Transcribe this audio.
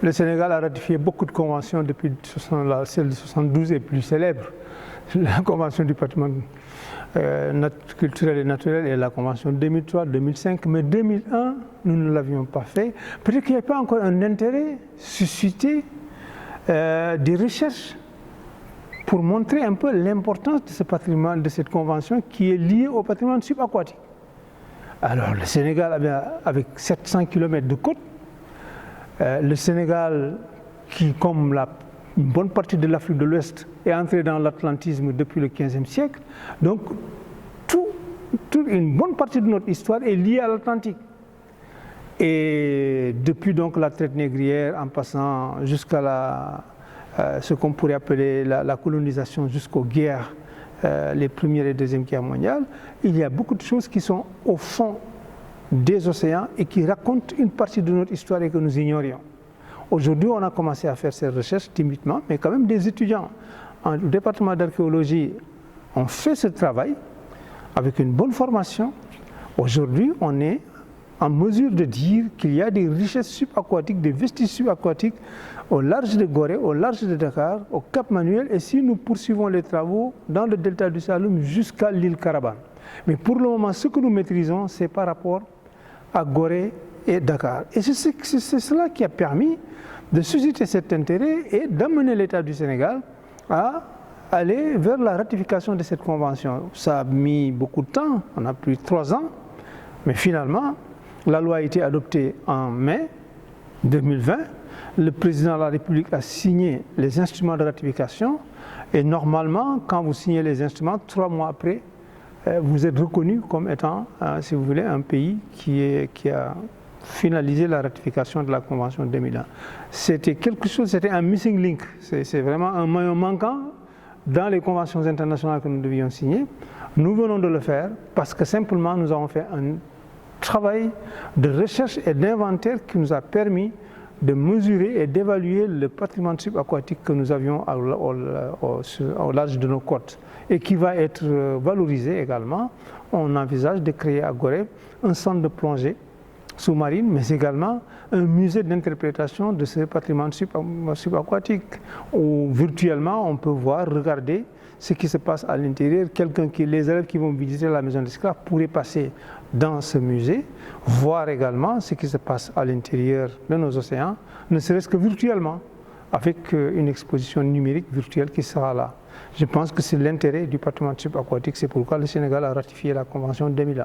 le Sénégal a ratifié beaucoup de conventions depuis celle de 72 est plus célèbre. La convention du patrimoine culturel et naturel et la convention 2003, 2005, mais 2001, nous ne l'avions pas fait. Peut-être qu'il n'y a pas encore un intérêt suscité des recherches pour montrer un peu l'importance de ce patrimoine, de cette convention qui est liée au patrimoine subaquatique. Alors le Sénégal, avec 700 km de côte, le Sénégal qui, comme une bonne partie de l'Afrique de l'Ouest, est entré dans l'atlantisme depuis le XVe siècle, donc une bonne partie de notre histoire est liée à l'Atlantique. Et depuis donc la traite négrière, en passant jusqu'à ce qu'on pourrait appeler la colonisation, jusqu'aux guerres, les premières et deuxièmes guerres mondiales, il y a beaucoup de choses qui sont au fond des océans et qui racontent une partie de notre histoire et que nous ignorions. Aujourd'hui, on a commencé à faire ces recherches timidement, mais quand même des étudiants au département d'archéologie ont fait ce travail avec une bonne formation. Aujourd'hui, on est en mesure de dire qu'il y a des richesses subaquatiques, des vestiges subaquatiques au large de Gorée, au large de Dakar, au Cap Manuel, et si nous poursuivons les travaux dans le delta du Saloum jusqu'à l'île Caraban. Mais pour le moment, ce que nous maîtrisons, c'est par rapport à Gorée et Dakar. Et c'est cela qui a permis de susciter cet intérêt et d'amener l'État du Sénégal à aller vers la ratification de cette convention. Ça a mis beaucoup de temps, on a pris 3 ans, mais finalement, la loi a été adoptée en mai 2020. Le président de la République a signé les instruments de ratification et normalement, quand vous signez les instruments, 3 mois après, vous êtes reconnu comme étant, si vous voulez, un pays qui a finalisé la ratification de la Convention 2001. C'était quelque chose, c'était un missing link. C'est vraiment un maillon manquant dans les conventions internationales que nous devions signer. Nous venons de le faire parce que simplement nous avons fait un travail de recherche et d'inventaire qui nous a permis de mesurer et d'évaluer le patrimoine subaquatique que nous avions au large de nos côtes et qui va être valorisé également. On envisage de créer à Gorée un centre de plongée sous-marine, mais également un musée d'interprétation de ce patrimoine subaquatique où virtuellement on peut voir, regarder ce qui se passe à l'intérieur. Les élèves qui vont visiter la maison d'esclaves pourraient passer dans ce musée, voir également ce qui se passe à l'intérieur de nos océans, ne serait-ce que virtuellement, avec une exposition numérique virtuelle qui sera là. Je pense que c'est l'intérêt du patrimoine subaquatique, c'est pourquoi le Sénégal a ratifié la Convention 2001.